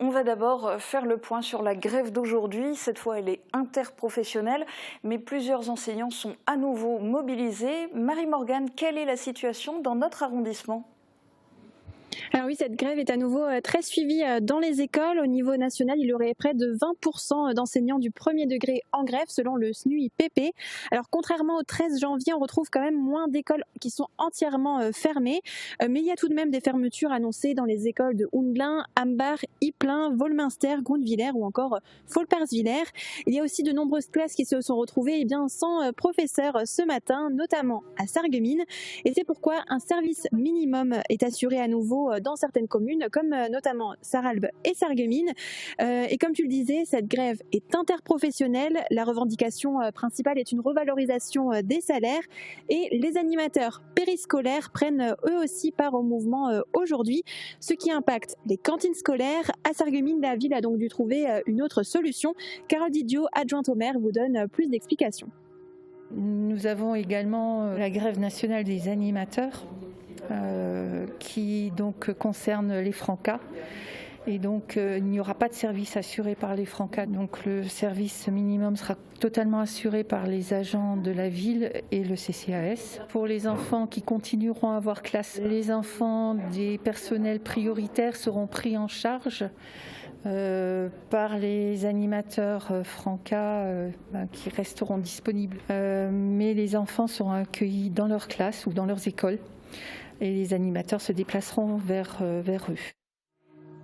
On va d'abord faire le point sur la grève d'aujourd'hui. Cette fois, elle est interprofessionnelle, mais plusieurs enseignants sont à nouveau mobilisés. Marie-Morgane, quelle est la situation dans notre arrondissement ? Alors oui, cette grève est à nouveau très suivie dans les écoles. Au niveau national, il y aurait près de 20% d'enseignants du premier degré en grève selon le SNUIPP. Alors contrairement au 13 janvier, on retrouve quand même moins d'écoles qui sont entièrement fermées. Mais il y a tout de même des fermetures annoncées dans les écoles de Hoendelin, Ambar, Ypelin, Volminster, Grunwiller ou encore Volparswiller. Il y a aussi de nombreuses classes qui se sont retrouvées sans professeurs ce matin, notamment à Sarreguemines. Et c'est pourquoi un service minimum est assuré à nouveau dans certaines communes, comme notamment Sarralbe et Sarreguemines. Et comme tu le disais, cette grève est interprofessionnelle. La revendication principale est une revalorisation des salaires. Et les animateurs périscolaires prennent eux aussi part au mouvement aujourd'hui, ce qui impacte les cantines scolaires. À Sarreguemines, la ville a donc dû trouver une autre solution. Carole Didio, adjointe au maire, vous donne plus d'explications. Nous avons également la grève nationale des animateurs qui donc concerne les Francas. Et donc il n'y aura pas de service assuré par les Francas. Donc le service minimum sera totalement assuré par les agents de la ville et le CCAS. Pour les enfants qui continueront à avoir classe, les enfants des personnels prioritaires seront pris en charge par les animateurs Francas qui resteront disponibles. Mais les enfants seront accueillis dans leur classe ou dans leurs écoles et les animateurs se déplaceront vers eux.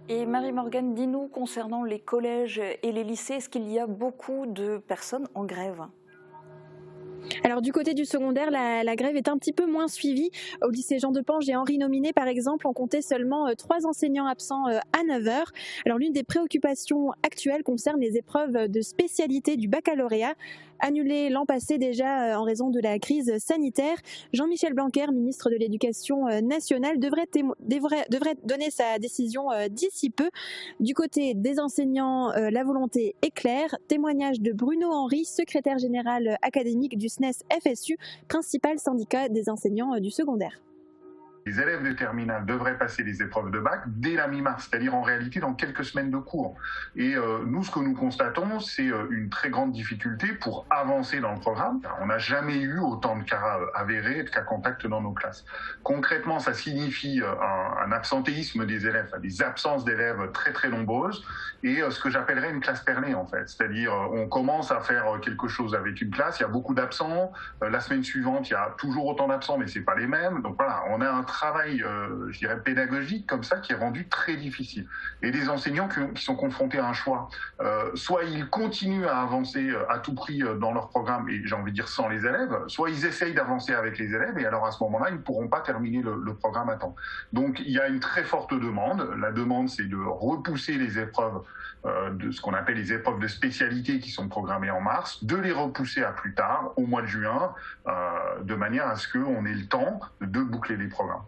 Et Marie-Morgane, dis-nous concernant les collèges et les lycées, est-ce qu'il y a beaucoup de personnes en grève ? Alors du côté du secondaire, la grève est un petit peu moins suivie. Au lycée Jean de Pange et Henri Nominé, par exemple, on comptait seulement 3 enseignants absents à 9 heures. Alors l'une des préoccupations actuelles concerne les épreuves de spécialité du baccalauréat, annulées l'an passé déjà en raison de la crise sanitaire. Jean-Michel Blanquer, ministre de l'Éducation nationale, devrait donner sa décision d'ici peu. Du côté des enseignants, la volonté est claire. Témoignage de Bruno Henry, secrétaire général académique du SNES-FSU, principal syndicat des enseignants du secondaire. Les élèves de terminale devraient passer les épreuves de bac dès la mi-mars, c'est-à-dire en réalité dans quelques semaines de cours. Et nous, ce que nous constatons, c'est une très grande difficulté pour avancer dans le programme. On n'a jamais eu autant de cas avérés, de cas contacts dans nos classes. Concrètement, ça signifie un absentéisme des élèves, des absences d'élèves très très nombreuses, et ce que j'appellerais une classe perlée en fait. C'est-à-dire, on commence à faire quelque chose avec une classe, il y a beaucoup d'absents. La semaine suivante, il y a toujours autant d'absents, mais c'est pas les mêmes. Donc voilà, on a un travail, je dirais, pédagogique comme ça qui est rendu très difficile. Et des enseignants qui sont confrontés à un choix. Soit ils continuent à avancer à tout prix dans leur programme, et j'ai envie de dire sans les élèves, soit ils essayent d'avancer avec les élèves, et alors à ce moment-là, ils ne pourront pas terminer le programme à temps. Donc il y a une très forte demande. La demande, c'est de repousser les épreuves de ce qu'on appelle les épreuves de spécialité qui sont programmées en mars, de les repousser à plus tard, au mois de juin, de manière à ce qu'on ait le temps de boucler les programmes.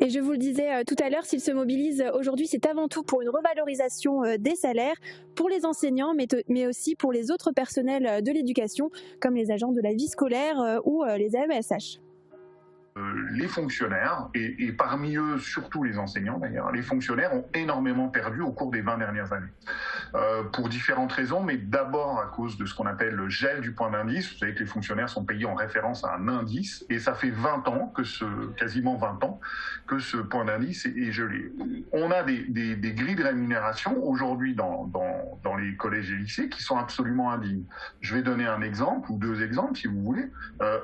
Et je vous le disais tout à l'heure, s'ils se mobilisent aujourd'hui, c'est avant tout pour une revalorisation des salaires pour les enseignants, mais aussi pour les autres personnels de l'éducation, comme les agents de la vie scolaire ou les AESH. Les fonctionnaires, et parmi eux surtout les enseignants d'ailleurs, les fonctionnaires ont énormément perdu au cours des 20 dernières années. Pour différentes raisons, mais d'abord à cause de ce qu'on appelle le gel du point d'indice. Vous savez que les fonctionnaires sont payés en référence à un indice, et ça fait 20 ans, quasiment 20 ans, que ce point d'indice est gelé. On a des grilles de rémunération aujourd'hui dans les collèges et lycées qui sont absolument indignes. Je vais donner un exemple, ou 2 exemples si vous voulez.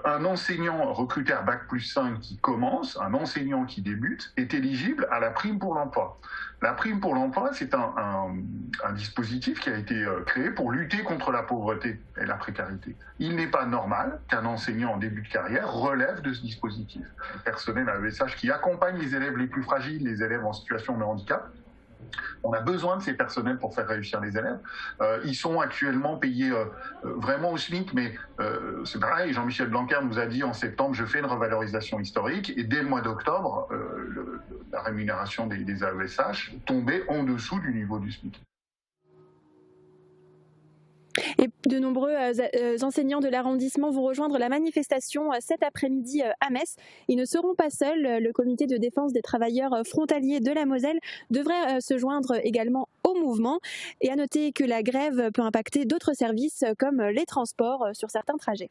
Un enseignant recruté à Bac+5 qui commence, un enseignant qui débute, est éligible à la prime pour l'emploi. La prime pour l'emploi, c'est un dispositif qui a été créé pour lutter contre la pauvreté et la précarité. Il n'est pas normal qu'un enseignant en début de carrière relève de ce dispositif. Le personnel AESH qui accompagne les élèves les plus fragiles, les élèves en situation de handicap, on a besoin de ces personnels pour faire réussir les élèves. Ils sont actuellement payés vraiment au SMIC, mais c'est pareil, Jean-Michel Blanquer nous a dit en septembre, je fais une revalorisation historique, et dès le mois d'octobre, la rémunération des AESH tombait en dessous du niveau du SMIC. Et de nombreux enseignants de l'arrondissement vont rejoindre la manifestation cet après-midi à Metz. Ils ne seront pas seuls. Le comité de défense des travailleurs frontaliers de la Moselle devrait se joindre également au mouvement. Et à noter que la grève peut impacter d'autres services comme les transports sur certains trajets.